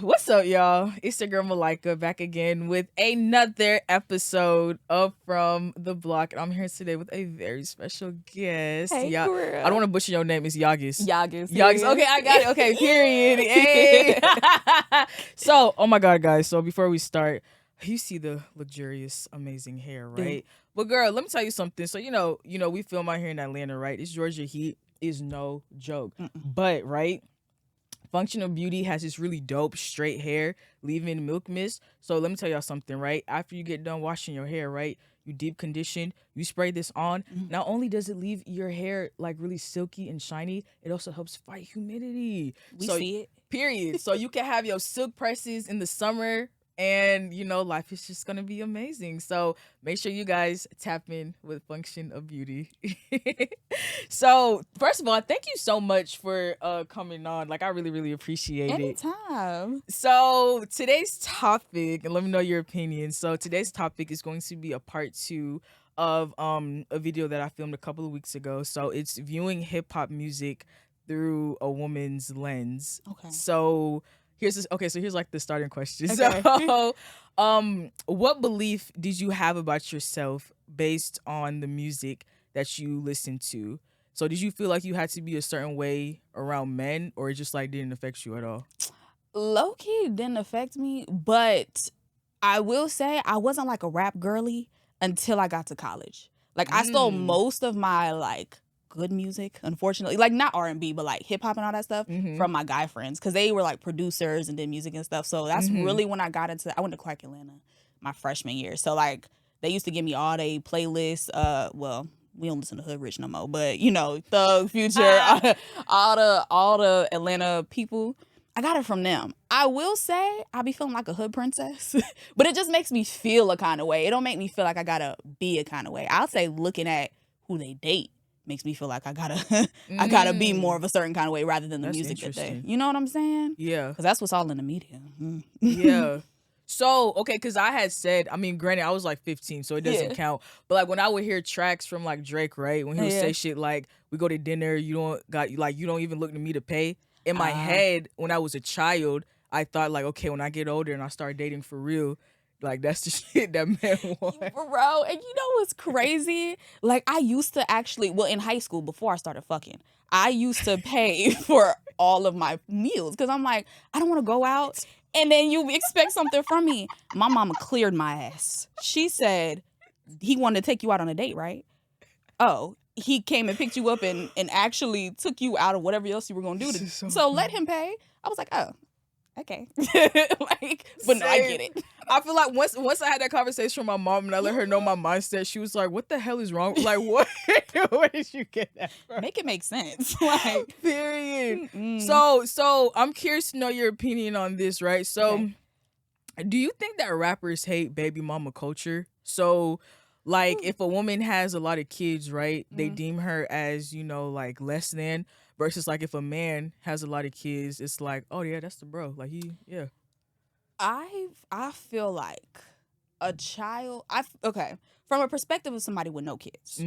What's up, y'all? It's your girl Malika back again with another episode of From the Block. And I'm here today with a very special guest. Hey, Yeah, girl. I don't want to butcher your name. It's Yagass. Yagass. Yagass. Okay, I got it. Okay, period. Hey. So, oh my God, guys. So before we start, you see the luxurious, amazing hair, right? But girl, let me tell you something. So, you know, we film out here in Atlanta, right? It's Georgia heat is no joke. But, right? Functional Beauty has this really dope straight hair, leave-in milk mist. So let me tell y'all something, right? After you get done washing your hair, right? You deep condition, you spray this on. Not only does it leave your hair like really silky and shiny, it also helps fight humidity. We see it. Period. So you can have your silk presses in the summer, and life is just gonna be amazing. So make sure you guys tap in with Function of Beauty. So first of all, thank you so much for coming on. Like, I really, really appreciate it. Anytime. So today's topic, and let me know your opinion. So today's topic is going to be a part 2 of a video that I filmed a couple of weeks ago. So it's viewing hip hop music through a woman's lens. Okay. So here's like the starting question. Okay. So what belief did you have about yourself based on the music that you listen to? So did you feel like you had to be a certain way around men, or it just like didn't affect you at all? Low-key didn't affect me, but I will say I wasn't like a rap girly until I got to college. Like, I stole most of my like good music, unfortunately, like not R&B, but like hip hop and all that stuff from my guy friends, because they were like producers and did music and stuff. So that's really when I got into. I went to Clark Atlanta my freshman year, so like they used to give me all they playlists. Well, we don't listen to Hood Rich no more, but Thug, Future, all the Atlanta people. I got it from them. I will say I be feeling like a hood princess, but it just makes me feel a kind of way. It don't make me feel like I gotta be a kind of way. I'll say looking at who they date makes me feel like I gotta be more of a certain kind of way rather than the music that they. You know what I'm saying? Yeah. Because that's what's all in the media. Yeah. So, okay, because I had said, I mean, granted, I was like 15, so it doesn't count. But like when I would hear tracks from like Drake, right? When he would say shit like, we go to dinner, you don't even look to me to pay. In my head, when I was a child, I thought like, okay, when I get older and I start dating for real, like that's the shit that men want. Bro, and you know what's crazy? Like, I used to actually, well, in high school, before I started fucking, I used to pay for all of my meals because I'm like, I don't want to go out and then you expect something from me. My mama cleared my ass. She said, he wanted to take you out on a date, right? Oh, he came and picked you up and actually took you out of whatever else you were going to do. So let him pay. I was like, oh, okay. But no, I get it. I feel like once I had that conversation with my mom and I let her know my mindset, she was like, what the hell is wrong? Like, what? Where did you get that from? Make it make sense. Like, period. So I'm curious to know your opinion on this, right? So do you think that rappers hate baby mama culture? So like if a woman has a lot of kids, right, they deem her as, like less than, versus like if a man has a lot of kids, it's like, oh yeah, that's the bro. Like I feel like a child. From a perspective of somebody with no kids,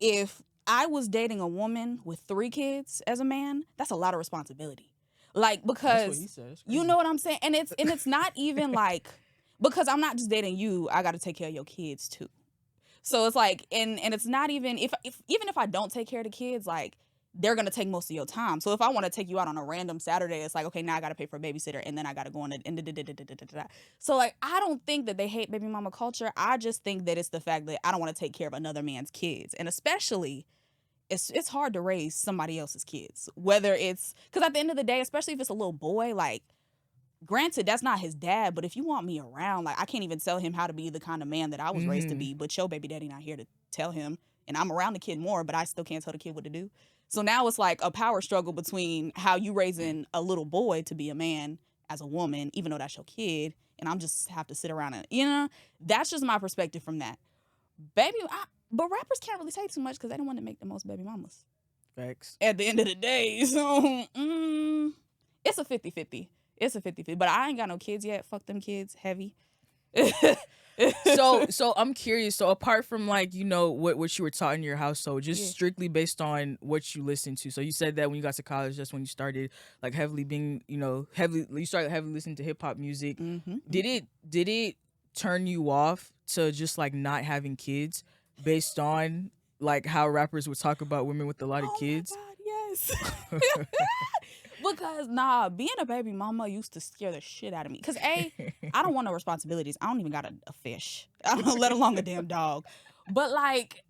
if I was dating a woman with 3 kids as a man, that's a lot of responsibility. Like, because you know what I'm saying, and it's not even like, because I'm not just dating you, I got to take care of your kids too. So it's like, and it's not even even if I don't take care of the kids, like, they're going to take most of your time. So if I want to take you out on a random Saturday, it's like, okay, now I got to pay for a babysitter and then I got to go on it. So like, I don't think that they hate baby mama culture. I just think that it's the fact that I don't want to take care of another man's kids. And especially, it's hard to raise somebody else's kids. Whether it's, because at the end of the day, especially if it's a little boy, like, granted, that's not his dad, but if you want me around, like, I can't even tell him how to be the kind of man that I was raised to be, but your baby daddy not here to tell him. And I'm around the kid more, but I still can't tell the kid what to do. So now it's like a power struggle between how you raising a little boy to be a man as a woman, even though that's your kid, and I'm just have to sit around and, that's just my perspective from that. But rappers can't really say too much because they don't want to make the most baby mamas. Facts. At the end of the day, so it's a 50-50. It's a 50-50. But I ain't got no kids yet. Fuck them kids. Heavy. So I'm curious. So apart from like, you know, what you were taught in your household, just strictly based on what you listened to. So you said that when you got to college, that's when you started like heavily being, you know, you started heavily listening to hip hop music. Mm-hmm. Did it turn you off to just like not having kids based on like how rappers would talk about women with a lot of kids? Oh my God, yes. Because being a baby mama used to scare the shit out of me. Because I don't want no responsibilities. I don't even got a fish, let alone a damn dog. But like,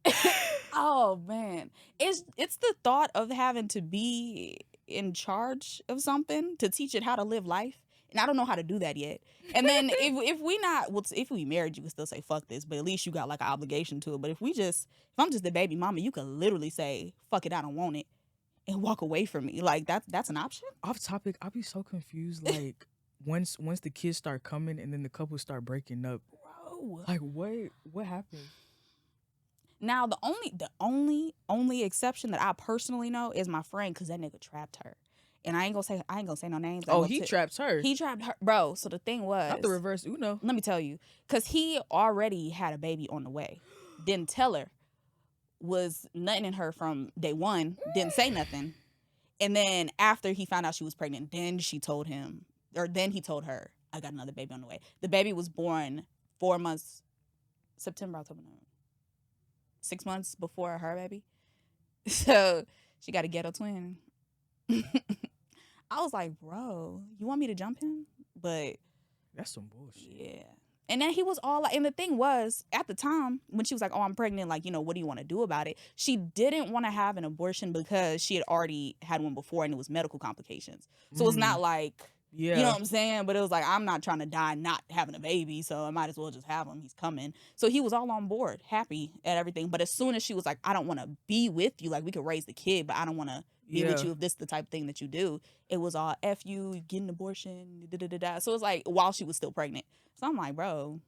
oh man, it's the thought of having to be in charge of something to teach it how to live life, and I don't know how to do that yet. And then if we married, you could still say fuck this, but at least you got like an obligation to it. But if I'm just the baby mama, you could literally say fuck it, I don't want it, and walk away from me. Like that's an option. Off topic, I'll be so confused. Like once the kids start coming and then the couple start breaking up, Bro. like what happened? Now the only exception that I personally know is my friend, because that nigga trapped her, and I ain't gonna say no names. He trapped her. He trapped her, bro. So the thing was, not the reverse Uno. Let me tell you, because he already had a baby on the way, didn't tell her, was nutting in her from day one, didn't say nothing, and then after he found out she was pregnant, then he told her, I got another baby on the way. The baby was born 4 months, September, October, November. 6 months before her baby. So she got a ghetto twin. I was like, bro, you want me to jump him? But that's some bullshit. Yeah. And then he was all like, and the thing was, at the time, when she was like, oh, I'm pregnant, like, you know, what do you want to do about it? She didn't want to have an abortion because she had already had one before and it was medical complications. So it's not like, you know what I'm saying? But it was like, I'm not trying to die not having a baby, so I might as well just have him. He's coming. So he was all on board, happy at everything. But as soon as she was like, I don't want to be with you, like we could raise the kid, but I don't want to be with you if this is the type of thing that you do, it was all F you, get an abortion, da-da-da-da. So it was like, while she was still pregnant. So I'm like, bro,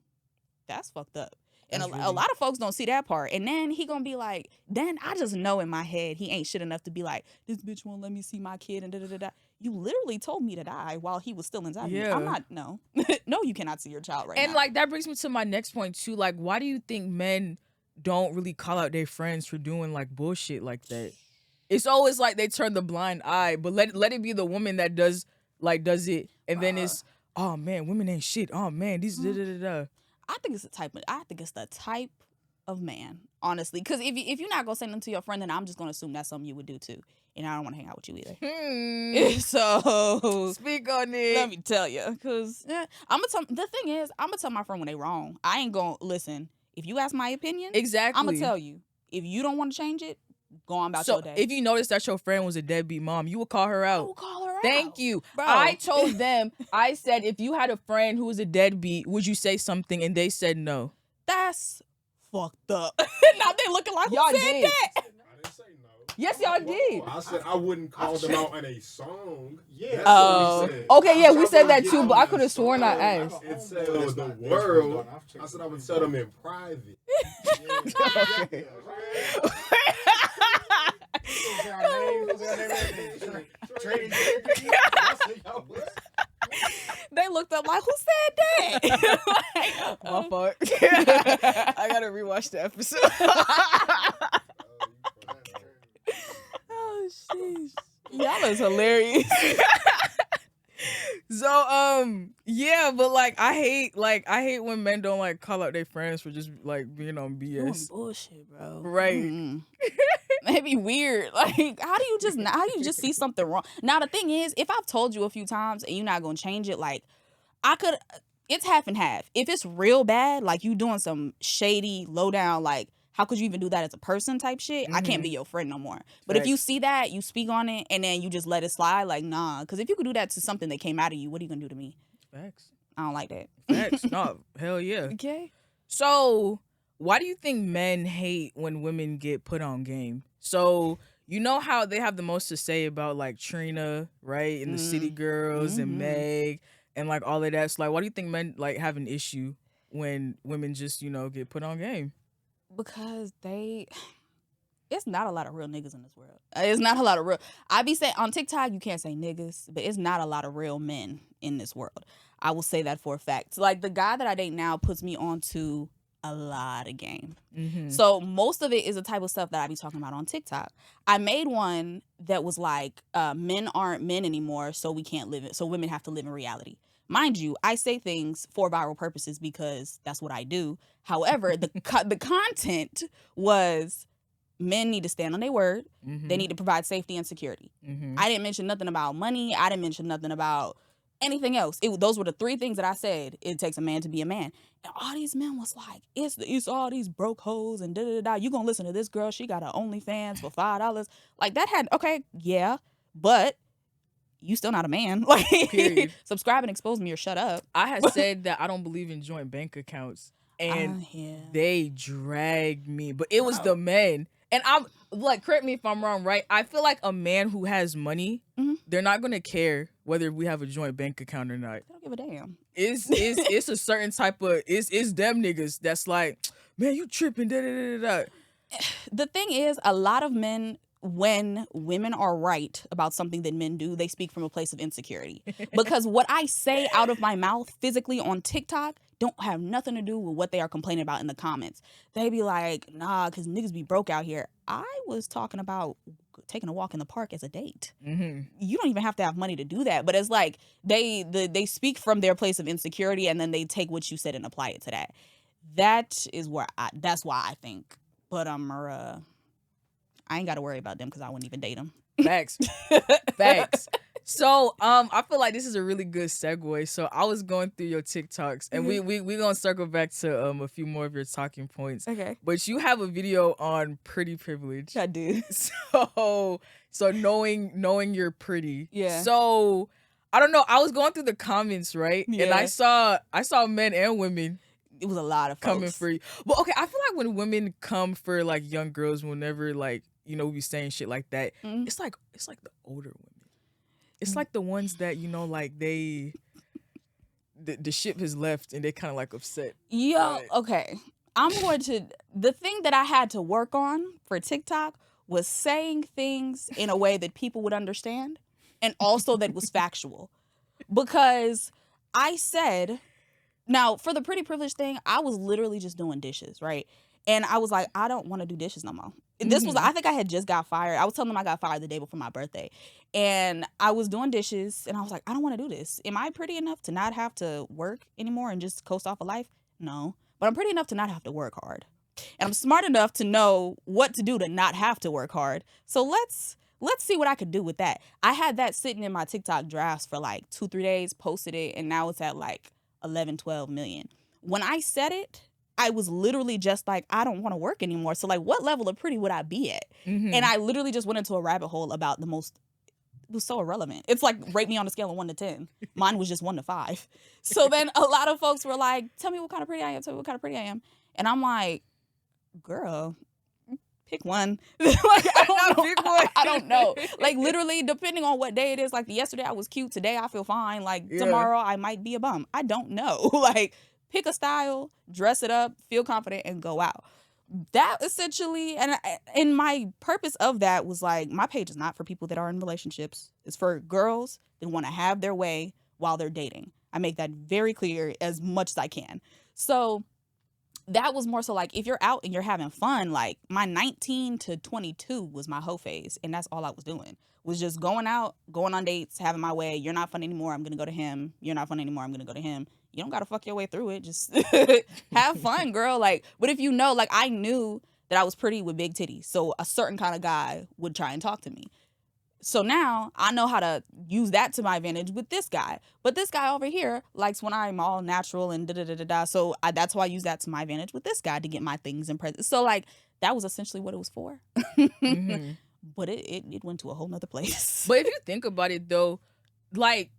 that's fucked up. And a lot of folks don't see that part. And then he gonna be like, then I just know in my head he ain't shit enough to be like, this bitch won't let me see my kid and da-da-da-da. You literally told me to die while he was still inside of me. I'm not, no. No, you cannot see your child right now. And like, that brings me to my next point too. Like, why do you think men don't really call out their friends for doing like bullshit like that? It's always like they turn the blind eye, but let it be the woman that does it. And then it's, oh man, women ain't shit. Oh man, these da-da-da-da. I think it's the type of man, honestly. Because if you're not gonna say them to your friend, then I'm just gonna assume that's something you would do too, and I don't want to hang out with you either. So speak on it. Let me tell you, because I'm gonna tell my friend when they wrong. I ain't gonna listen. If you ask my opinion, exactly, I'm gonna tell you. If you don't want to change it, go on about your day. If you notice that your friend was a deadbeat mom, you will call her out. I will call her out. Thank you. Bro. I told them, I said, if you had a friend who was a deadbeat, would you say something? And they said no. That's fucked up. Now they looking like, y'all who said did. that? I didn't say no. Yes, y'all did. I said I wouldn't call them out in a song. Yeah. Okay, yeah, we said that too, but I could have sworn I asked. It said the world. I said I would tell them in private. They looked up like, who said that? My fault. I gotta rewatch the episode. Oh shit. Y'all is hilarious. So yeah, but like I hate when men don't like call out their friends for just like being on BS. Doing bullshit, bro. Right. Mm-hmm. It'd be weird. Like, how do you just see something wrong? Now the thing is, if I've told you a few times and you're not gonna change it, like it's half and half. If it's real bad, like you doing some shady, low down, like how could you even do that as a person type shit? Mm-hmm. I can't be your friend no more. But if you see that, you speak on it, and then you just let it slide, like, nah. Because if you could do that to something that came out of you, what are you going to do to me? Facts. I don't like that. Facts. No, hell yeah. Okay. So, why do you think men hate when women get put on game? So, you know how they have the most to say about, like, Trina, right? And the City Girls and Meg and, like, all of that. So, like, why do you think men, like, have an issue when women just, you know, get put on game? Because it's not a lot of real niggas in this world. It's not a lot of real. I be saying on TikTok, you can't say niggas, but it's not a lot of real men in this world. I will say that for a fact. Like, the guy that I date now puts me onto a lot of game. So most of it is the type of stuff that I be talking about on TikTok. I made one that was like, men aren't men anymore, so we can't live it. So women have to live in reality. Mind you, I say things for viral purposes because that's what I do. However, the content was men need to stand on their word. They need to provide safety and security. I didn't mention nothing about money. I didn't mention nothing about anything else. Those were the 3 things that I said. It takes a man to be a man. And all these men was like, it's all these broke hoes and da-da-da-da. You gonna listen to this girl? She got her OnlyFans for $5. Like, that had, okay, yeah, but you still not a man. Like, period. Subscribe and expose me or shut up. I had said that I don't believe in joint bank accounts. And they dragged me. But it was the men. And I'm like, correct me if I'm wrong, right? I feel like a man who has money, they're not gonna care whether we have a joint bank account or not. They don't give a damn. It's a certain type of it's them niggas that's like, man, you tripping, da da da da. The thing is, a lot of men, when women are right about something that men do, they speak from a place of insecurity. Because what I say out of my mouth physically on TikTok don't have nothing to do with what they are complaining about in the comments. They be like, nah, because niggas be broke out here. I was talking about taking a walk in the park as a date. You don't even have to have money to do that. But it's like they speak from their place of insecurity, and then they take what you said and apply it to that. That's why I think. But I ain't got to worry about them because I wouldn't even date them. Facts. Facts. So I feel like this is a really good segue. So I was going through your TikToks, and we gonna circle back to a few more of your talking points. Okay. But you have a video on pretty privilege. I do. So knowing you're pretty. Yeah. So I don't know. I was going through the comments, right? Yeah. And I saw men and women. It was a lot of folks coming for you. Well, okay, I feel like when women come for like young girls, whenever like, you know, we be saying shit like that, it's like the older women. It's like the ones that, you know, like the ship has left and they kind of like upset. Okay. The thing that I had to work on for TikTok was saying things in a way that people would understand, and also that was factual. Because I said, now for the pretty privilege thing, I was literally just doing dishes, right? And I was like, I don't want to do dishes no more. This was, I think I had just got fired. I was telling them I got fired the day before my birthday. And I was doing dishes, and I was like, I don't want to do this. Am I pretty enough to not have to work anymore and just coast off of life? No. But I'm pretty enough to not have to work hard. And I'm smart enough to know what to do to not have to work hard. So let's see what I could do with that. I had that sitting in my TikTok drafts for like 2-3 days, posted it, and now it's at like 11-12 million. When I said it, I was literally just like, I don't want to work anymore. So like, what level of pretty would I be at? And I literally just went into a rabbit hole about it was so irrelevant. It's like, rate me on a scale of 1 to 10. Mine was just 1 to 5. So then a lot of folks were like, tell me what kind of pretty I am. Tell me what kind of pretty I am. And I'm like, girl, pick one. Like, I don't know. Like, literally, depending on what day it is. Like, yesterday I was cute. Today I feel fine. Like, tomorrow I might be a bum. I don't know. Like, pick a style, dress it up, feel confident, and go out. That essentially, and my purpose of that was like, my page is not for people that are in relationships. It's for girls that want to have their way while they're dating. I make that very clear as much as I can. So that was more so like, if you're out and you're having fun, like my 19 to 22 was my hoe phase. And that's all I was doing, was just going out, going on dates, having my way. You're not fun anymore, I'm going to go to him. You're not fun anymore, I'm going to go to him. You don't got to fuck your way through it. Just have fun, girl. Like, but if you know, like, I knew that I was pretty with big titties. So a certain kind of guy would try and talk to me. So now I know how to use that to my advantage with this guy. But this guy over here likes when I'm all natural and da-da-da-da-da. So that's why I use that to my advantage with this guy to get my things and presents. So, like, that was essentially what it was for. But it went to a whole nother place. But if you think about it, though, like,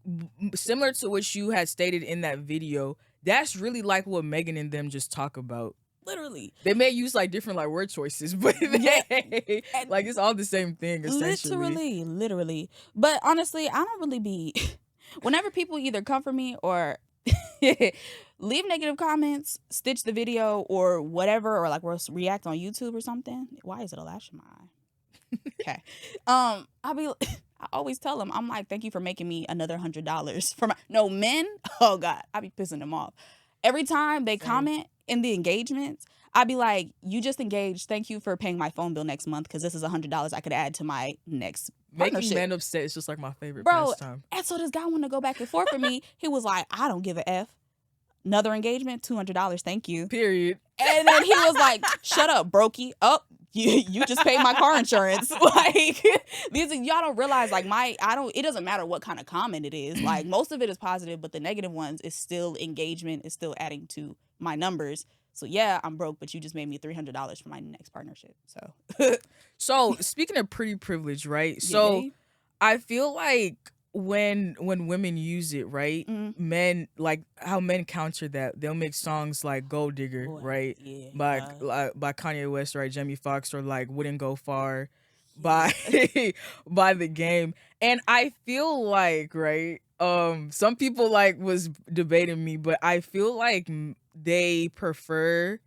similar to what you had stated in that video, that's really like what Megan and them just talk about. Literally. They may use like different like word choices, but they, like, it's all the same thing essentially. Literally. But honestly, I don't really be whenever people either come for me or leave negative comments, stitch the video or whatever, or like react on YouTube or something. Why is it a lash in my eye? Okay. I always tell them, I'm like, thank you for making me another $100 for no men. Oh God, I be pissing them off. Every time they comment in the engagements, I'd be like, you just engaged. Thank you for paying my phone bill next month because this is $100 I could add to my next partnership. Making men upset is just like my favorite Bro, pastime. and so this guy wanted to go back and forth with me. He was like, I don't give a F. Another engagement, $200. Thank you. Period. And then he was like, shut up, brokey. Oh, you just paid my car insurance. Like, y'all don't realize, like, it doesn't matter what kind of comment it is. Like, most of it is positive, but the negative ones is still engagement, is still adding to my numbers. So yeah, I'm broke, but you just made me $300 for my next partnership. So speaking of pretty privilege, right? So Yeah. I feel like when women use it, right? Mm-hmm. Men, like how men counter that, they'll make songs like "Gold Digger," Boy, right? yeah. By Kanye West, right? Jamie Foxx, or like "Wouldn't Go Far" by by The Game. And I feel like, right? Some people like was debating me, but I feel like they prefer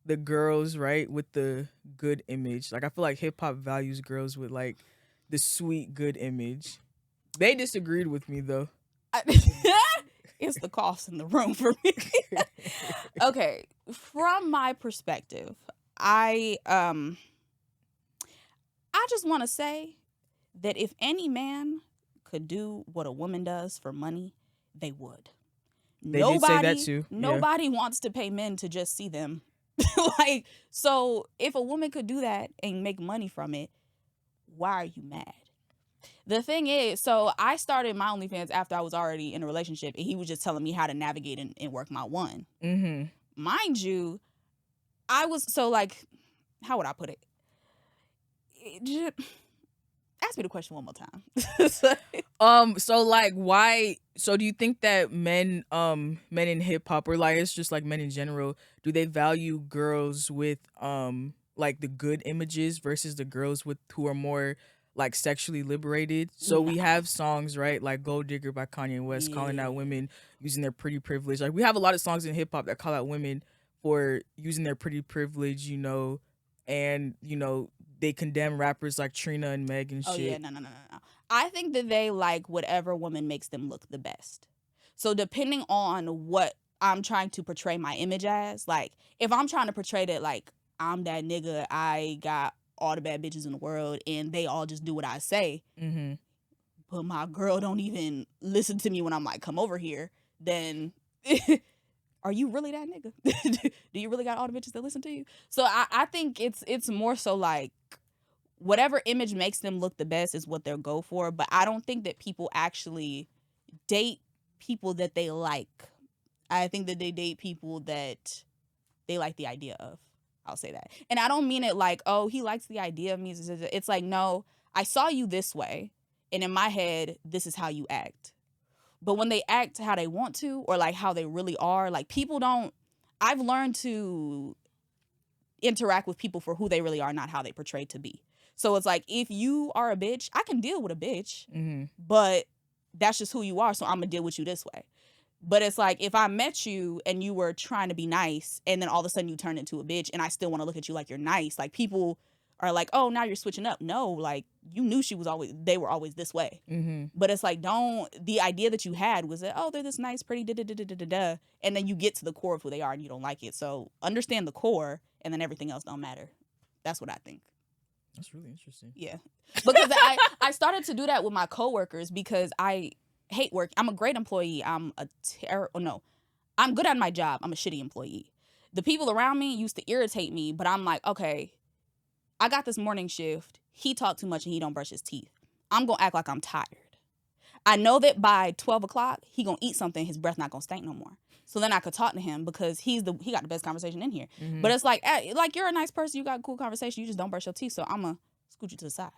the girls, right, with the good image. Like I feel like hip hop values girls with like the sweet good image. They disagreed with me though. It's the cost in the room for me. Okay, from my perspective, I just want to say that if any man could do what a woman does for money, they would. They did say that too. Nobody wants to pay men to just see them. Like, so if a woman could do that and make money from it, why are you mad? The thing is, so I started my OnlyFans after I was already in a relationship, and he was just telling me how to navigate and work my one. Mm-hmm. Mind you, I was, so like, how would I put it? Ask me the question one more time. So like why, so do you think that men in hip hop, or like it's just like men in general, do they value girls with like the good images versus the girls with who are more like sexually liberated? So we have songs, right, like "Gold Digger" by Kanye West, calling out women using their pretty privilege. Like we have a lot of songs in hip hop that call out women for using their pretty privilege, you know, and you know they condemn rappers like Trina and Meg and shit. Oh yeah, no. I think that they like whatever woman makes them look the best. So depending on what I'm trying to portray my image as, like if I'm trying to portray that like I'm that nigga, I got all the bad bitches in the world and they all just do what I say, but my girl don't even listen to me when I'm like, come over here, then are you really that nigga? Do you really got all the bitches that listen to you? So I think it's more so like whatever image makes them look the best is what they'll go for. But I don't think that people actually date people that they like. I think that they date people that they like the idea of. I'll say that. And I don't mean it like, oh, he likes the idea of me. It's like, no, I saw you this way. And in my head, this is how you act. But when they act how they want to, or like how they really are, like people don't, I've learned to interact with people for who they really are, not how they portray to be. So it's like, if you are a bitch, I can deal with a bitch, but that's just who you are. So I'm going to deal with you this way. But it's like, if I met you and you were trying to be nice and then all of a sudden you turn into a bitch and I still want to look at you like you're nice, like people are like, oh, now you're switching up. No, like you knew they were always this way. But it's like, the idea that you had was that, oh, they're this nice, pretty, da-da-da-da-da-da. And then you get to the core of who they are and you don't like it. So understand the core and then everything else don't matter. That's what I think. That's really interesting. Yeah. Because I started to do that with my coworkers because I hate work. I'm a great employee. I'm good at my job. I'm a shitty employee. The people around me used to irritate me, but I'm like, okay, I got this morning shift. He talked too much and he don't brush his teeth. I'm going to act like I'm tired. I know that by 12 o'clock, he going to eat something. His breath not going to stink no more. So then I could talk to him because he got the best conversation in here. But it's like you're a nice person. You got a cool conversation. You just don't brush your teeth. So I'm going to scoot you to the side.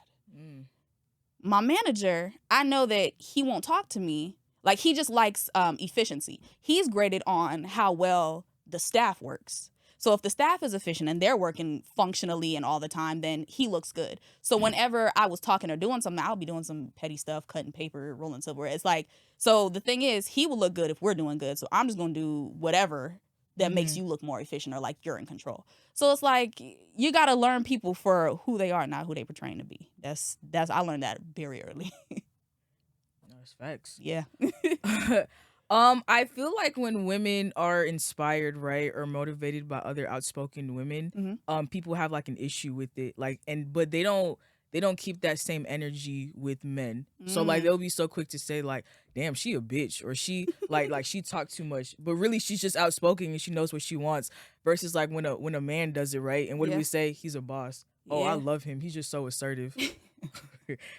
My manager, I know that he won't talk to me. Like, he just likes efficiency. He's graded on how well the staff works. So if the staff is efficient and they're working functionally and all the time, then he looks good. So whenever I was talking or doing something, I'll be doing some petty stuff, cutting paper, rolling silverware. It's like, so the thing is, he will look good if we're doing good. So I'm just going to do whatever that makes you look more efficient or like you're in control. So it's like you got to learn people for who they are, not who they portraying to be. That's I learned that very early. That's facts. Yeah. I feel like when women are inspired, right, or motivated by other outspoken women, people have like an issue with it, like, but they don't keep that same energy with men. So like they'll be so quick to say like, damn, she a bitch, or she like she talked too much, but really she's just outspoken and she knows what she wants. Versus like when a man does it, right, and what do we say? He's a boss. Oh, I love him. He's just so assertive.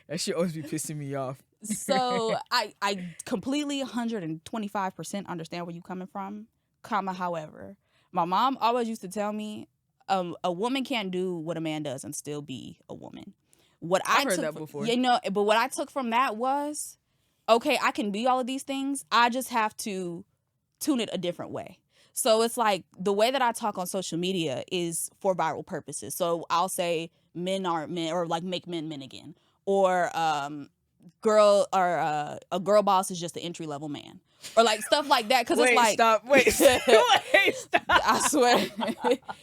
That shit always be pissing me off. So I completely 125% understand where you coming from. However, my mom always used to tell me, a woman can't do what a man does and still be a woman. I've heard that before. You know, but what I took from that was, okay, I can be all of these things. I just have to tune it a different way. So it's like the way that I talk on social media is for viral purposes. So I'll say men aren't men, or like make men men again, or a girl boss is just an entry level man, or like stuff like that. Because it's like, stop. I swear,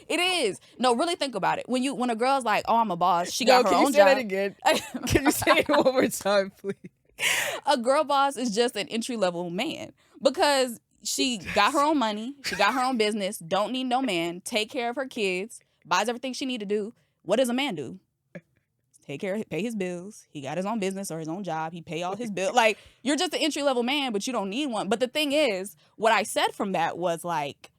it is. No, really think about it. When a girl's like, oh, I'm a boss, she got her own job. Can you say that again? Can you say it one more time, please? A girl boss is just an entry level man because she got her own money, she got her own business, don't need no man, take care of her kids, buys everything she need to do. What does a man do? Pay his bills. He got his own business or his own job. He pay all his bills. Like, you're just an entry level man, but you don't need one. But the thing is, what I said from that was like,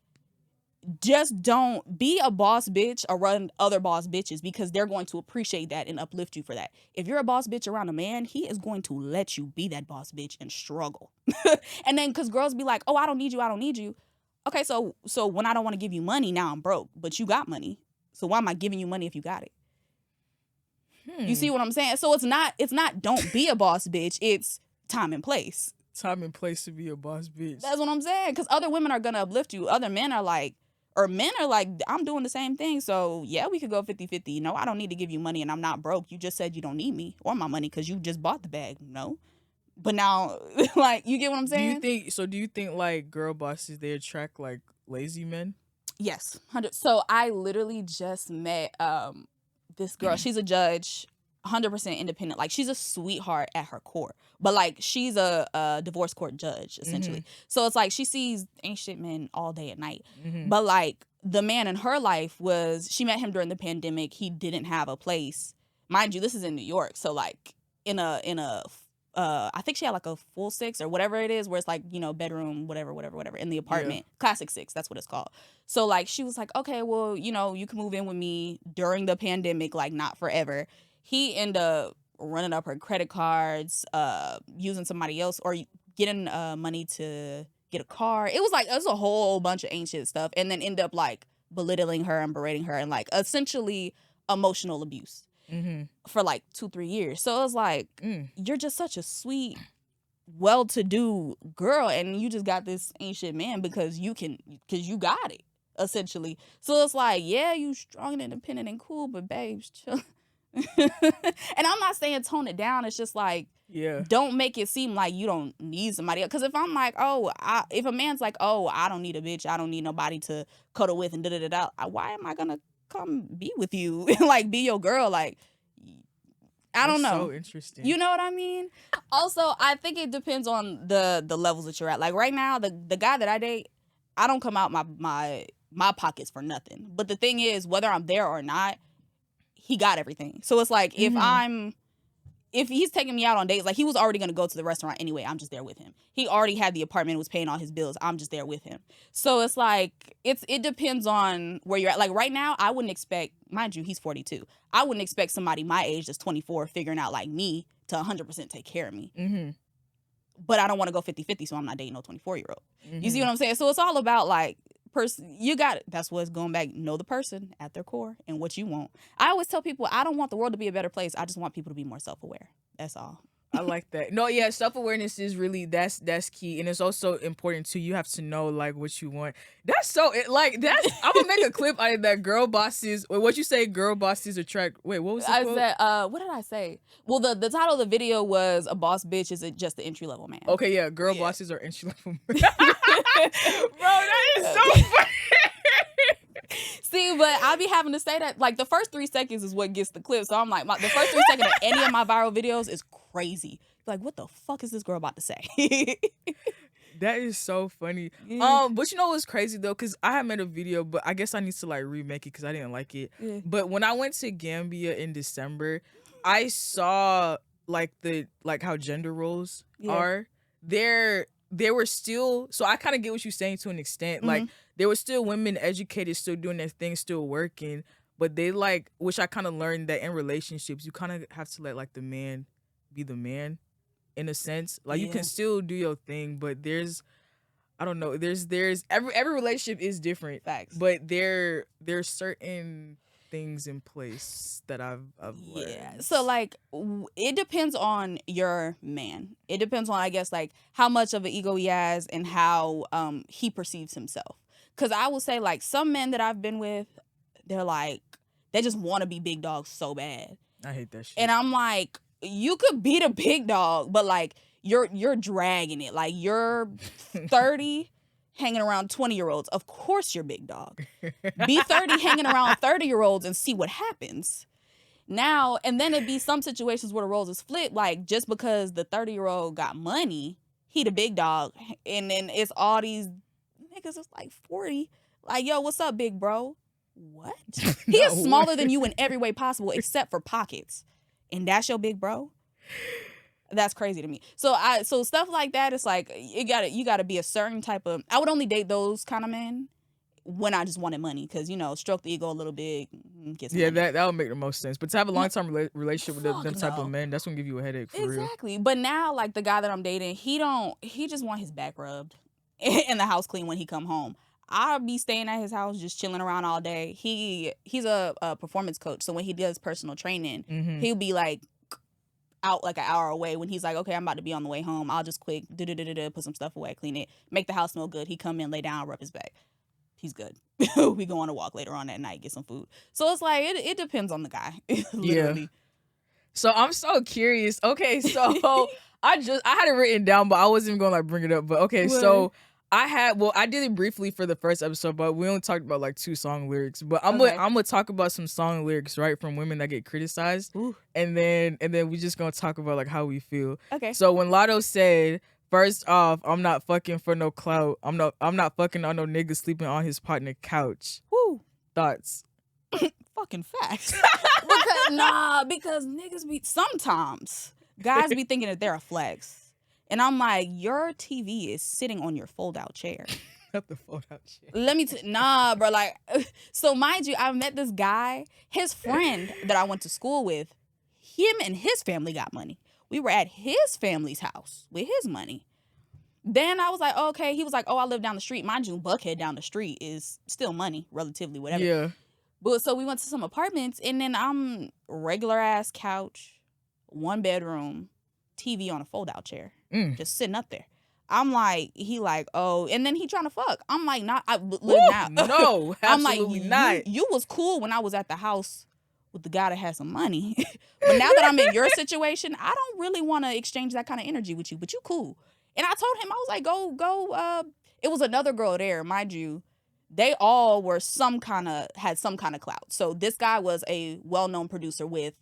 just don't be a boss bitch around other boss bitches, because they're going to appreciate that and uplift you for that. If you're a boss bitch around a man, he is going to let you be that boss bitch and struggle. And then because girls be like, oh, I don't need you. Okay, so when I don't want to give you money, now I'm broke, but you got money. So why am I giving you money if you got it? You see what I'm saying? So it's not don't be a boss bitch. It's time and place. Time and place to be a boss bitch. That's what I'm saying. Because other women are going to uplift you. Other men are like, or men are like, I'm doing the same thing. So yeah, we could go 50-50. No, I don't need to give you money and I'm not broke. You just said you don't need me or my money because you just bought the bag. No. But now, like, you get what I'm saying? Do you think like girl bosses, they attract like lazy men? Yes. 100. So I literally just met this girl. She's a judge, 100% independent. Like, she's a sweetheart at her core, but like she's a divorce court judge essentially. So it's like she sees ancient men all day and night. But like the man in her life she met him during the pandemic. He didn't have a place, mind you. This is in New York, so like in a I think she had like a full 6 or whatever it is, where it's like, you know, bedroom, whatever in the apartment. Yeah. Classic 6, that's what it's called. So like she was like, okay, well, you know, you can move in with me during the pandemic, like not forever. He ended up running up her credit cards, using somebody else, or getting money to get a car. It was a whole bunch of ancient stuff, and then end up like belittling her and berating her and like essentially emotional abuse. For like 2-3 years. So it was like, you're just such a sweet, well-to-do girl, and you just got this ancient man because you got it, essentially. So it's like, yeah, you strong and independent and cool, but babes, chill. And I'm not saying tone it down. It's just like, don't make it seem like you don't need somebody else. Because if I'm like, if a man's like, oh, I don't need a bitch, I don't need nobody to cuddle with and da-da-da-da, why am I gonna come be with you and like be your girl? Like, I don't know. So interesting. You know what I mean? Also, I think it depends on the levels that you're at. Like right now, the guy that I date, I don't come out my pockets for nothing. But the thing is, whether I'm there or not, he got everything. So it's like, if he's taking me out on dates, like he was already going to go to the restaurant anyway, I'm just there with him. He already had the apartment, was paying all his bills, I'm just there with him. So it's like, it depends on where you're at. Like right now, I wouldn't expect, mind you, he's 42. I wouldn't expect somebody my age that's 24 figuring out like me to 100% take care of me. But I don't want to go 50-50, so I'm not dating no 24-year-old. You see what I'm saying? So it's all about like, that's what's going back, know the person at their core and what you want. I always tell people, I don't want the world to be a better place. I just want people to be more self-aware. That's all. I like that. No, yeah, self-awareness is really that's key, and it's also important too. You have to know like what you want. That's I'm gonna make a clip out of that. Girl bosses. Wait, what you say? Girl bosses attract. Wait, what was the quote? I said, what did I say? Well, the title of the video was "A Boss Bitch Is Just the Entry Level Man." Okay, yeah, girl bosses are entry level. Bro, that is so funny. See, but I'll be having to say that like the first 3 seconds is what gets the clip. So I'm like, the first 3 seconds of any of my viral videos is crazy. Like, what the fuck is this girl about to say? That is so funny. But you know what's crazy though? Because I had made a video, but I guess I need to like remake it because I didn't like it. Yeah. But when I went to Gambia in December, I saw like how gender roles are. There were still, so I kind of get what you're saying to an extent. Like there were still women educated, still doing their thing, still working. But they which I kind of learned that in relationships, you kind of have to let like the man be the man. In a sense, like you can still do your thing, but there's every relationship is different. Facts. But there's certain things in place that I've learned. Yeah. So like it depends on your man. It depends on, I guess, like how much of an ego he has and how he perceives himself. Because I will say like some men that I've been with, they just want to be big dogs so bad. I hate that shit. And I'm like, you could be the big dog, but like you're dragging it. Like you're 30 hanging around 20-year-olds. Of course you're big dog. Be 30 hanging around 30-year-olds and see what happens. Now, and then it'd be some situations where the roles is flipped. Like just because the 30-year-old got money, he the big dog. And then it's all these niggas that's like 40. Like, yo, what's up, big bro? What? He is smaller than you in every way possible except for pockets. And that's your big bro? That's crazy to me. So stuff like that, it's like you gotta be a certain type of. I would only date those kind of men when I just wanted money, because stroke the ego a little bit, get some money. that would make the most sense. But to have a long-term relationship with them type of men, that's gonna give you a headache for real. Exactly. But now, like the guy that I'm dating, he just want his back rubbed and the house clean when he come home. I'll be staying at his house, just chilling around all day. He's a performance coach, so when he does personal training, he'll be like out like an hour away. When he's like, okay, I'm about to be on the way home, I'll just quick put some stuff away, clean it, make the house smell good. He come in, lay down, rub his back. He's good. We go on a walk later on that night, get some food. So it's like it depends on the guy. Literally. Yeah. So I'm so curious. Okay, so I had it written down, but I wasn't even gonna like bring it up. But okay, what? So I did it briefly for the first episode, but we only talked about like 2 song lyrics. But I'm gonna talk about some song lyrics, right, from women that get criticized. Ooh. And then we just gonna talk about like how we feel. Okay. So when Lotto said, first off, I'm not fucking for no clout. I'm not fucking on no nigga sleeping on his partner couch. Woo. Thoughts? Fucking facts. because niggas be sometimes guys be thinking that they're a flex. And I'm like, your TV is sitting on your fold-out chair. Not the fold-out chair. Let me bro. Like, so mind you, I met this guy. His friend that I went to school with, him and his family got money. We were at his family's house with his money. Then I was like, okay. He was like, oh, I live down the street. Mind you, Buckhead down the street is still money, relatively, whatever. Yeah. But so we went to some apartments, and then I'm regular-ass couch, 1 bedroom, TV on a fold-out chair. Just sitting up there. I'm like, oh, and then he trying to fuck. I'm like, not. No, I'm like, not. You was cool when I was at the house with the guy that had some money, but now that I'm in your situation, I don't really want to exchange that kind of energy with you. But you cool. And I told him, I was like, go. It was another girl there, mind you. They all were had some kind of clout. So this guy was a well-known producer with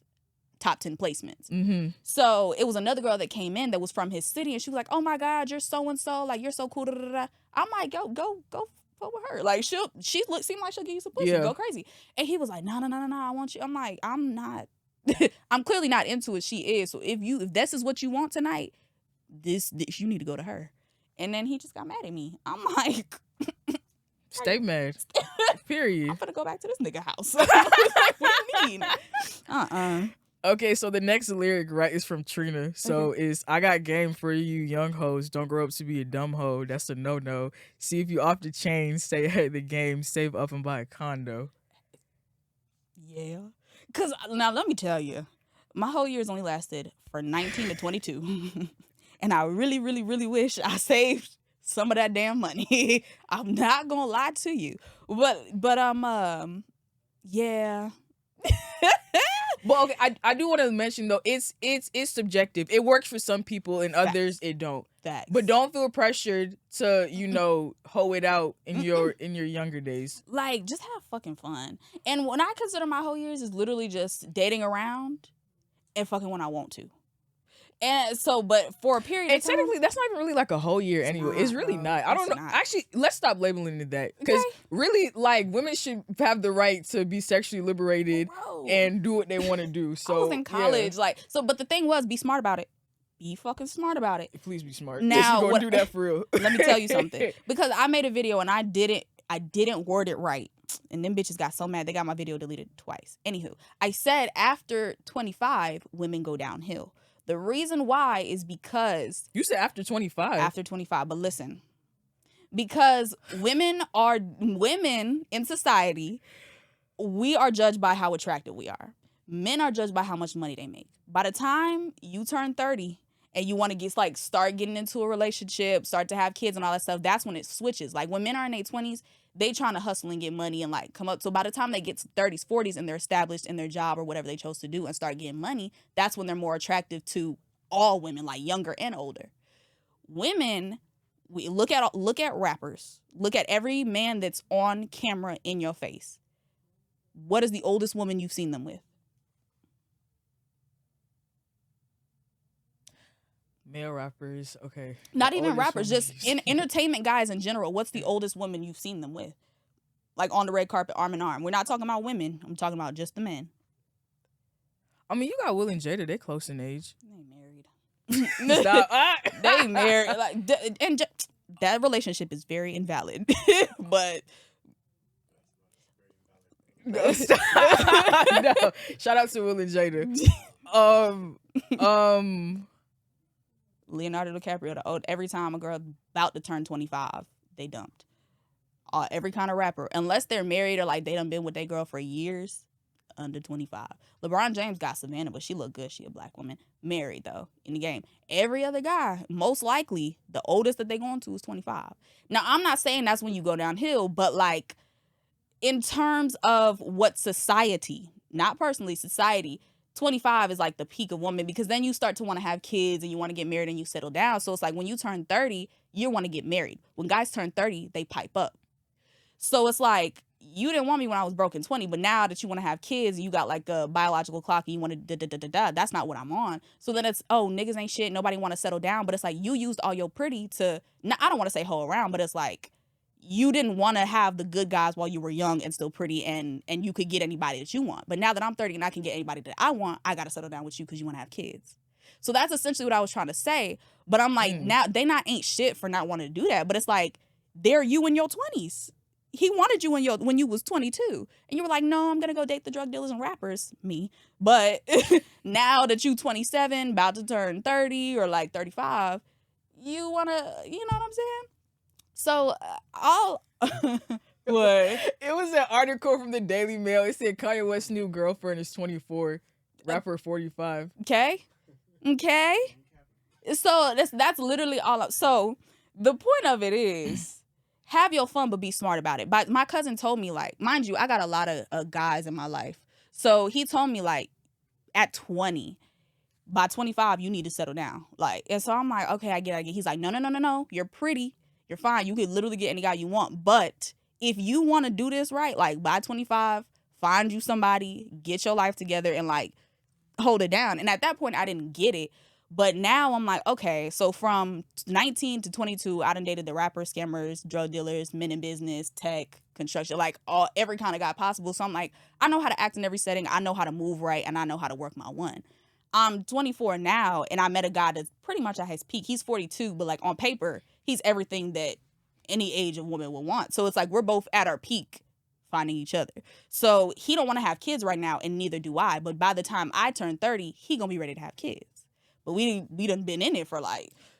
top 10 placements. Mm-hmm. So it was another girl that came in that was from his city, and she was like, oh my God, you're so-and-so, like you're so cool. Da, da, da. I'm like, go fuck with her. Like seemed like she'll give you some pussy. Yeah. Go crazy. And he was like, no, I want you. I'm like, I'm not, I'm clearly not into it. She is. So if this is what you want tonight, this you need to go to her. And then he just got mad at me. I'm like, stay mad. Period. I'm gonna go back to this nigga house. Like, what do you mean? Okay, so the next lyric, right, is from Trina. So is, I got game for you young hoes. Don't grow up to be a dumb hoe. That's a no-no. See if you off the chain, stay ahead of the game, save up and buy a condo. Yeah. Because now let me tell you, my whole year's only lasted for 19 to 22. And I really, really, really wish I saved some of that damn money. I'm not gonna lie to you. But yeah. Well, okay, I do want to mention though, it's subjective. It works for some people and others it don't. Facts. But don't feel pressured to, hoe it out in your younger days. Like, just have fucking fun. And when I consider my whole years is literally just dating around and fucking when I want to. And so, but for a period of time, technically, that's not even really like a whole year anyway. It's really not. I don't know. Actually, let's stop labeling it that. Because really, like, women should have the right to be sexually liberated and do what they want to do. So I was in college. But the thing was, be smart about it. Be fucking smart about it. Please be smart. Now, you're gonna do that for real. Let me tell you something. Because I made a video and I didn't word it right. And them bitches got so mad they got my video deleted twice. Anywho, I said after 25, women go downhill. The reason why is because... You said after 25. After 25. But listen. Because women in society, we are judged by how attractive we are. Men are judged by how much money they make. By the time you turn 30 and you want to start getting into a relationship, start to have kids and all that stuff, that's when it switches. Like when men are in their 20s, they trying to hustle and get money and come up. So by the time they get to 30s, 40s and they're established in their job or whatever they chose to do and start getting money, that's when they're more attractive to all women, like younger and older. Women, we look at rappers. Look at every man that's on camera in your face. What is the oldest woman you've seen them with? Male rappers, okay. Not even rappers, just in entertainment guys in general. What's the oldest woman you've seen them with? Like on the red carpet, arm in arm. We're not talking about women. I'm talking about just the men. I mean, you got Will and Jada. They close in age. They married. Stop. They married. That relationship is very invalid. But no, stop. No. Shout out to Will and Jada. Leonardo DiCaprio, every time a girl about to turn 25, they dumped. Every kind of rapper, unless they're married or they done been with their girl for years, under 25. LeBron James got Savannah, but she look good. She a black woman. Married, though, in the game. Every other guy, most likely, the oldest that they going to is 25. Now, I'm not saying that's when you go downhill, but in terms of what society, not personally, society, 25 is the peak of woman, because then you start to want to have kids and you want to get married and you settle down. So it's when you turn 30, you want to get married. When guys turn 30, they pipe up. So it's you didn't want me when I was broke in 20, but now that you want to have kids and you got a biological clock and you want to that's not what I'm on. So then it's, niggas ain't shit. Nobody want to settle down. But it's you used all your pretty to, I don't want to say hoe around, but it's you didn't want to have the good guys while you were young and still pretty and you could get anybody that you want. But now that I'm 30 and I can get anybody that I want, I got to settle down with you because you want to have kids. So that's essentially what I was trying to say. But I'm now they ain't shit for not wanting to do that. But it's they're you in your 20s. He wanted you when you was 22. And you were like, no, I'm going to go date the drug dealers and rappers. Me. But now that you 27, about to turn 30 or 35, you want to, you know what I'm saying? So, what? It was an article from the Daily Mail. It said Kanye West's new girlfriend is 24, rapper 45. Okay. So that's literally all. So the point of it is, have your fun, but be smart about it. But my cousin told me, mind you, I got a lot of guys in my life. So he told me, at 20, by 25, you need to settle down. And so I'm okay, I get. He's no. You're pretty. You're fine. You could literally get any guy you want. But if you want to do this right, by 25, find you somebody, get your life together, and hold it down. And at that point, I didn't get it. But now I'm okay, so from 19 to 22, I done dated the rappers, scammers, drug dealers, men in business, tech, construction, every kind of guy possible. So I'm I know how to act in every setting. I know how to move right, and I know how to work my one. I'm 24 now, and I met a guy that's pretty much at his peak. He's 42, but on paper, he's everything that any age of woman would want. So it's we're both at our peak finding each other. So he don't want to have kids right now, and neither do I. But by the time I turn 30, he gonna be ready to have kids. But we done been in it for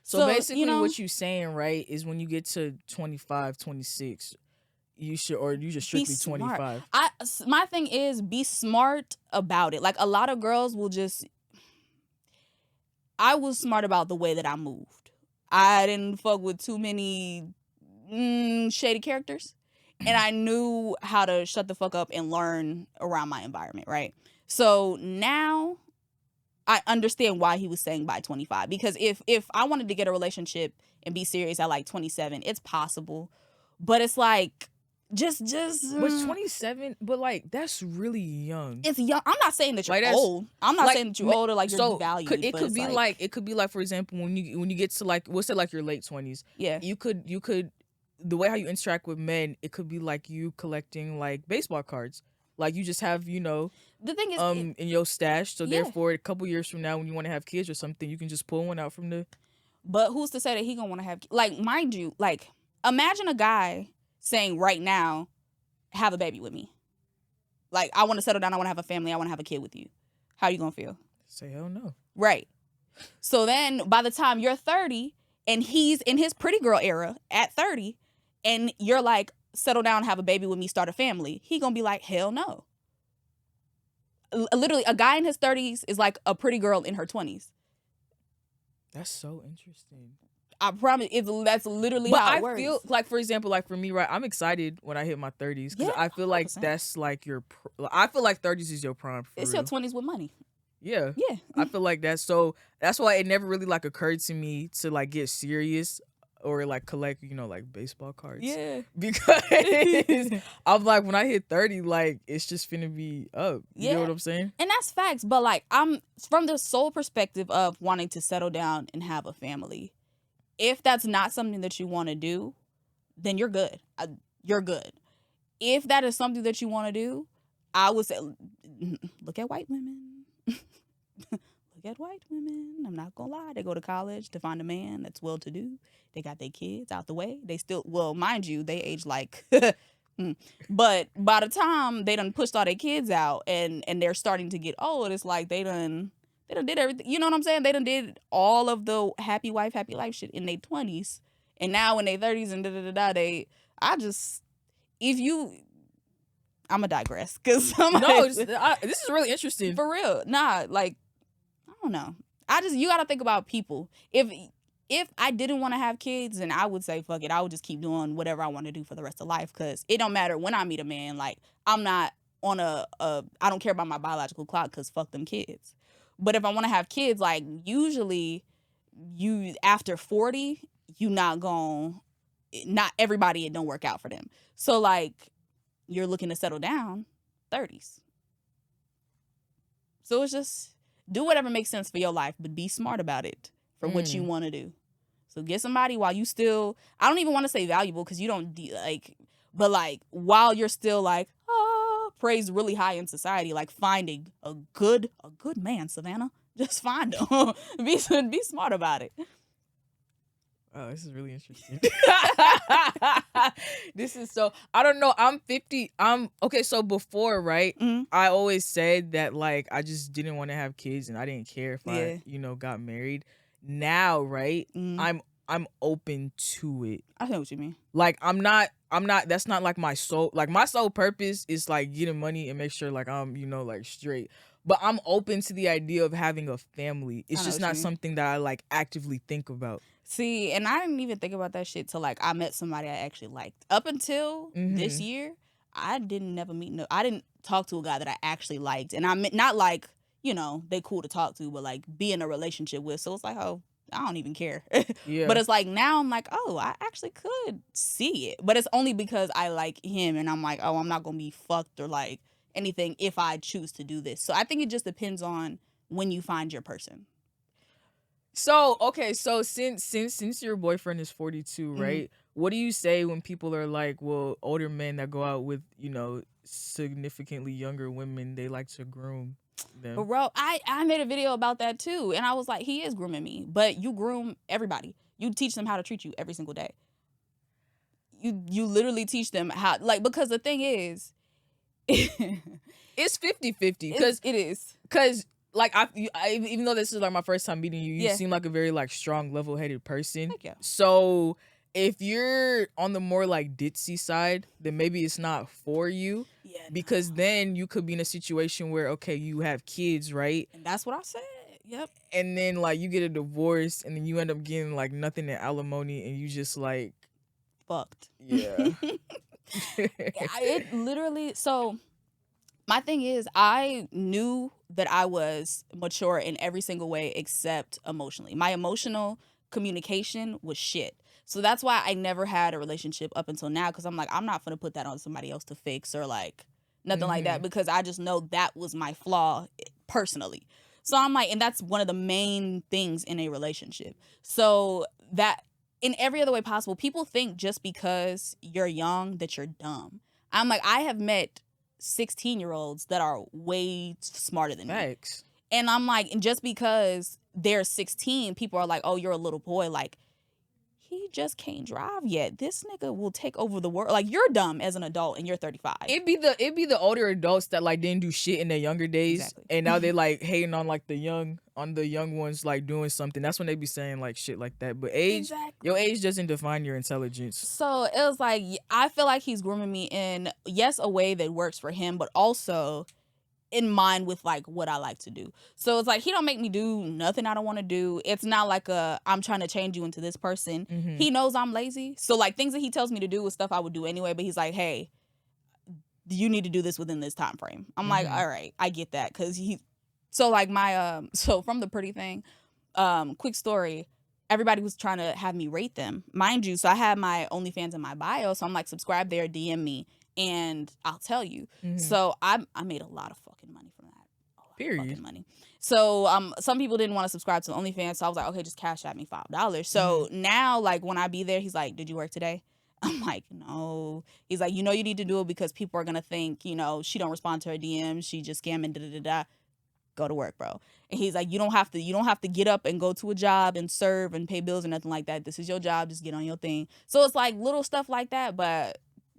So basically what you're saying, right, is when you get to 25, 26, you just strictly 25. My thing is, be smart about it. A lot of girls will just, I was smart about the way that I moved. I didn't fuck with too many shady characters. And I knew how to shut the fuck up and learn around my environment, right? So now I understand why he was saying by 25. Because if I wanted to get a relationship and be serious at like 27, it's possible. But it's like, just But 27, but like that's really young. It's young. I'm not saying that you're like, old. I'm not like, saying that you're old or like you're devalued. It could be like for example when you get to like what's it like your late 20s. Yeah. You could the way how you interact with men, it could be like you collecting like baseball cards. Like you just have, the thing is in your stash. So therefore a couple years from now when you want to have kids or something, you can just pull one out from the. But who's to say that he gonna want to have, like, mind you, like, imagine a guy saying right now, have a baby with me. Like, I want to settle down, I want to have a family, I want to have a kid with you. How you gonna feel? Say hell no. Right. So then by the time you're 30 and he's in his pretty girl era at 30 and you're like, settle down, have a baby with me, start a family, he gonna be like, hell no. Literally, a guy in his 30s is like a pretty girl in her 20s. That's so interesting. I promise, that's literally how it works. But I feel like, for example, like for me, right, I'm excited when I hit my 30s because I feel like 100%. That's like I feel like 30s is your prime. It's real. Your 20s with money. Yeah. Yeah. I feel like that's why it never really like occurred to me to like get serious or like collect, like baseball cards. Yeah. Because I'm like, when I hit 30, like it's just finna be up. You know what I'm saying? And that's facts. But like, I'm from the sole perspective of wanting to settle down and have a family. If that's not something that you want to do, then you're good. You're good. If that is something that you want to do, I would say, look at white women. Look at white women. I'm not gonna lie. They go to college to find a man that's well-to-do. They got their kids out the way. They still, well, mind you, they age like, but by the time they done pushed all their kids out and they're starting to get old, it's like they done did everything. You know what I'm saying? They done did all of the happy wife, happy life shit in their 20s. And now in their 30s and I'ma digress. Cause this is really interesting. For real. Nah, like, I don't know. You gotta think about people. If I didn't want to have kids, then I would say, fuck it. I would just keep doing whatever I want to do for the rest of life. Cause it don't matter when I meet a man. Like, I'm not on I don't care about my biological clock cause fuck them kids. But if I want to have kids, like, usually you, after 40, not everybody, it don't work out for them. So, like, you're looking to settle down, 30s. So it's just, do whatever makes sense for your life, but be smart about it for what you want to do. So get somebody while you still, I don't even want to say valuable because you don't, like, but, like, while you're still, like, praised really high in society, like finding a good man, Savannah. Just find him. Be smart about it. Oh, this is really interesting. This is so, I don't know. I'm 50. Okay. So before, right, I always said that like I just didn't want to have kids and I didn't care if I, got married. Now, right, I'm open to it. I know what you mean. Like I'm not, that's not like my soul. Like my sole purpose is like getting money and make sure like I'm, like straight. But I'm open to the idea of having a family. It's just not something that I like actively think about. See, and I didn't even think about that shit till like I met somebody I actually liked. Up until this year, I didn't talk to a guy that I actually liked. And I meant not like, they cool to talk to, but like be in a relationship with. So it's like, oh, I don't even care. Yeah. But it's like now I'm like, oh, I actually could see it. But it's only because I like him and I'm like, oh, I'm not going to be fucked or like anything if I choose to do this. So I think it just depends on when you find your person. So, okay, so since your boyfriend is 42, right? What do you say when people are like, well, older men that go out with, significantly younger women, they like to groom them? But bro, I made a video about that too. And I was like, he is grooming me. But you groom everybody. You teach them how to treat you every single day. You literally teach them how, like, because the thing is, it's 50-50. Because it is. Because, like, I even though this is like my first time meeting you, you seem like a very like strong, level-headed person. Thank you. So if you're on the more like ditzy side, then maybe it's not for you. Yeah. Because then you could be in a situation where, okay, you have kids, right? And that's what I said. Yep. And then like you get a divorce, and then you end up getting like nothing in alimony, and you just like fucked. Yeah. It literally. So my thing is, I knew that I was mature in every single way except emotionally. My emotional communication was shit. So that's why I never had a relationship up until now, because I'm like, I'm not gonna put that on somebody else to fix or like nothing like that, because I just know that was my flaw personally. So I'm like, and that's one of the main things in a relationship. So that in every other way possible, people think just because you're young that you're dumb. I'm like, I have met 16-year-olds that are way smarter than me. And I'm like, and just because they're 16, people are like, oh, you're a little boy. Like, he just can't drive yet. This nigga will take over the world. Like, you're dumb as an adult and you're 35. It'd be the older adults that like didn't do shit in their younger days. Exactly. And now they like hating on like the young ones like doing something. That's when they be saying like shit like that. But your age doesn't define your intelligence. So it was like, I feel like he's grooming me in, yes, a way that works for him, but also in mind with like what I like to do. So it's like, he don't make me do nothing I don't want to do. It's not like I'm trying to change you into this person. He knows I'm lazy. So like things that he tells me to do is stuff I would do anyway, but he's like, hey, you need to do this within this time frame. I'm like, all right, I get that. Cause so like my, so from the pretty thing, quick story, everybody was trying to have me rate them. Mind you, so I had my OnlyFans in my bio. So I'm like, subscribe there, DM me, and I'll tell you. So I made a lot of fucking money from that. Period. Fucking money. So some people didn't want to subscribe to the OnlyFans, so I was like, okay, just cash at me $5. So now, like, when I be there, he's like, did you work today? I'm like, no. He's like, you need to do it because people are gonna think, she don't respond to her DMs, she just scamming, da-da-da-da. Go to work, bro. And he's like, you don't have to get up and go to a job and serve and pay bills or nothing like that. This is your job, just get on your thing. So it's like little stuff like that, but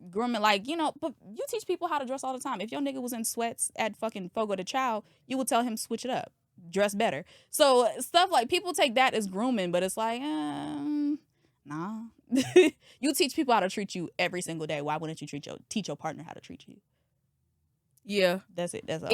grooming, like, but you teach people how to dress all the time. If your nigga was in sweats at fucking Fogo de Chao, you would tell him switch it up, dress better. So stuff like, people take that as grooming, but it's like, nah. You teach people how to treat you every single day. Why wouldn't you teach your partner how to treat you? Yeah, that's it. That's all.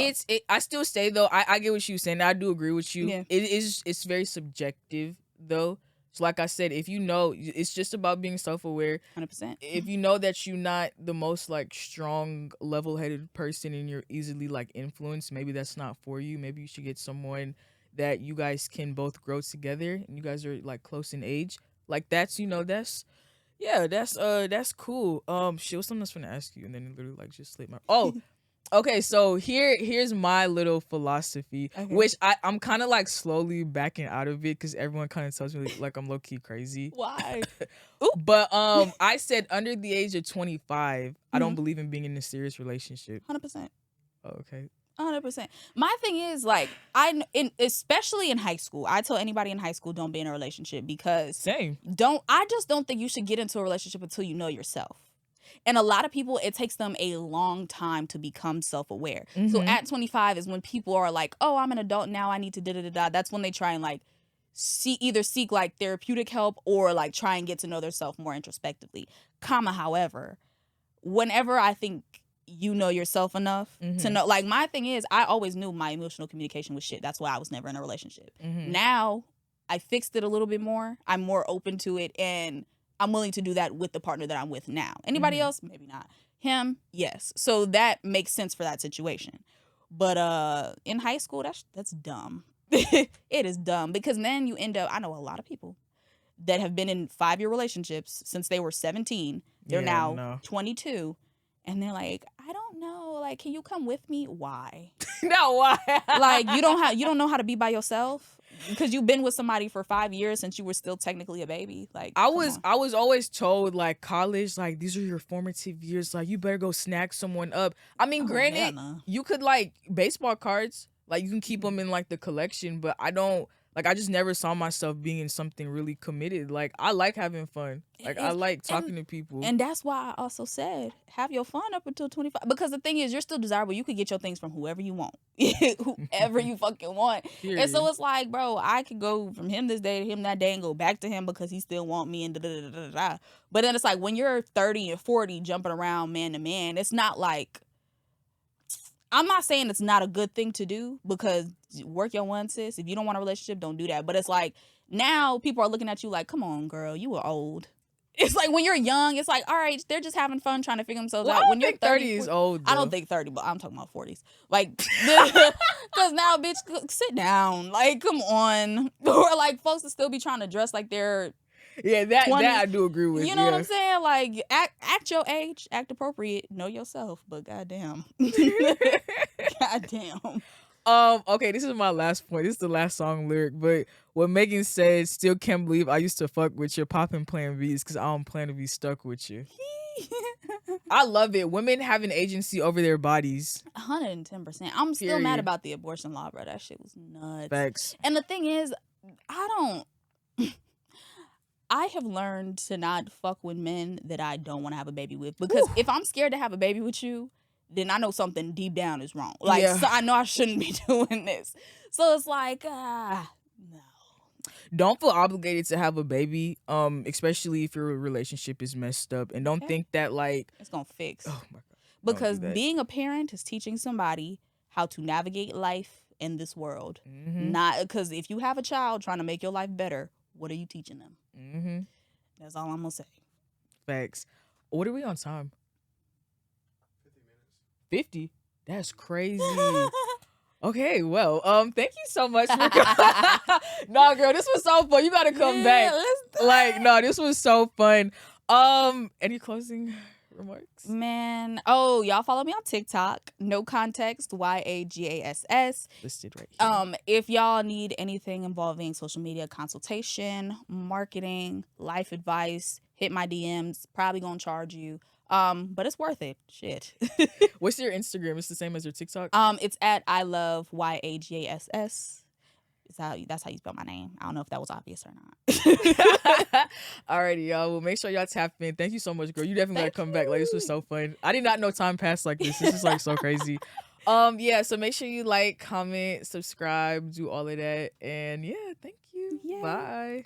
I still say though, I get what you're saying. I do agree with you. Yeah. It's very subjective though. So like I said, if it's just about being self-aware. 100%. If you know that you're not the most like strong, level-headed person and you're easily like influenced, maybe that's not for you. Maybe you should get someone that you guys can both grow together and you guys are like close in age. Like that's cool. Shit, what's something I was gonna ask you and then it literally like just slipped my Okay, so here's my little philosophy, which I'm kind of like slowly backing out of it because everyone kind of tells me like I'm low-key crazy. Why? But I said under the age of 25, I don't believe in being in a serious relationship. 100%. Okay. 100%. My thing is like especially in high school, I tell anybody in high school don't be in a relationship because I just don't think you should get into a relationship until you know yourself. And a lot of people, it takes them a long time to become self-aware. So at 25 is when people are like, oh, I'm an adult now, I need to da-da-da-da. That's when they try and like seek like therapeutic help or like try and get to know themselves more introspectively. However, whenever I think you know yourself enough to know, like my thing is, I always knew my emotional communication was shit. That's why I was never in a relationship. Now I fixed it a little bit more. I'm more open to it and I'm willing to do that with the partner that I'm with now. Anybody else? Maybe not. Him? Yes. So that makes sense for that situation. But in high school, that's dumb. It is dumb because then you end up, I know a lot of people that have been in 5-year relationships since they were 17. They're now 22. And they're like, I don't know. Like, can you come with me? Why? No, why? Like, you don't know how to be by yourself? Because you've been with somebody for 5 years since you were still technically a baby. Like I was always told like college, like these are your formative years. Like you better go snack someone up. I mean, granted, you could like baseball cards, like you can keep them in like the collection, but I just never saw myself being in something really committed. Like I like having fun. Like I like talking to people. And that's why I also said have your fun up until 25. Because the thing is, you're still desirable. You could get your things from whoever you want. Whoever you fucking want. Period. And so it's like, bro, I could go from him this day to him that day and go back to him because he still want me and da-da-da-da-da. But then it's like when you're 30 and 40 jumping around man to man, it's not like I'm not saying it's not a good thing to do, because work your one, sis. If you don't want a relationship, don't do that. But it's like, now people are looking at you like, come on, girl, you were old. It's like when you're young, it's like, all right, they're just having fun trying to figure themselves out. When you're 30 is old, though. I don't think 30, but I'm talking about 40s. Like, because now, bitch, sit down. Like, come on. Or like, folks will still be trying to dress like they're that I do agree with. You know what I'm saying? Like, act your age, act appropriate, know yourself. But goddamn, goddamn. Okay, this is my last point. This is the last song lyric, but what Megan said, still can't believe I used to fuck with your poppin' plan V's because I don't plan to be stuck with you. I love it. Women have an agency over their bodies. 110%. I'm still mad about the abortion law, bro. That shit was nuts. Facts. And the thing is, I have learned to not fuck with men that I don't want to have a baby with, because if I'm scared to have a baby with you, then I know something deep down is wrong. Like, so I know I shouldn't be doing this. So it's like, no. Don't feel obligated to have a baby, especially if your relationship is messed up. And don't think that, like, it's going to fix. Oh, my God. Because being a parent is teaching somebody how to navigate life in this world. Mm-hmm. Not because if you have a child trying to make your life better, what are you teaching them? Mm-hmm. That's all I'm going to say. Facts. What are we on time? 50? That's crazy. Okay, well, thank you so much for No, girl, this was so fun. You gotta come back. Like, no, this was so fun. Any closing remarks? Man, y'all follow me on TikTok. No context, Yagass. Listed right here. If y'all need anything involving social media consultation, marketing, life advice, hit my DMs. Probably gonna charge you. But it's worth it. Shit. What's your Instagram? It's the same as your TikTok? It's at I love Yagass. That's how you spell my name. I don't know if that was obvious or not. Alrighty, y'all. Well, make sure y'all tap in. Thank you so much, girl. You definitely gotta come back. Like, this was so fun. I did not know time passed like this. This is like so crazy. Yeah, so make sure you like, comment, subscribe, do all of that. And yeah, thank you. Yay. Bye.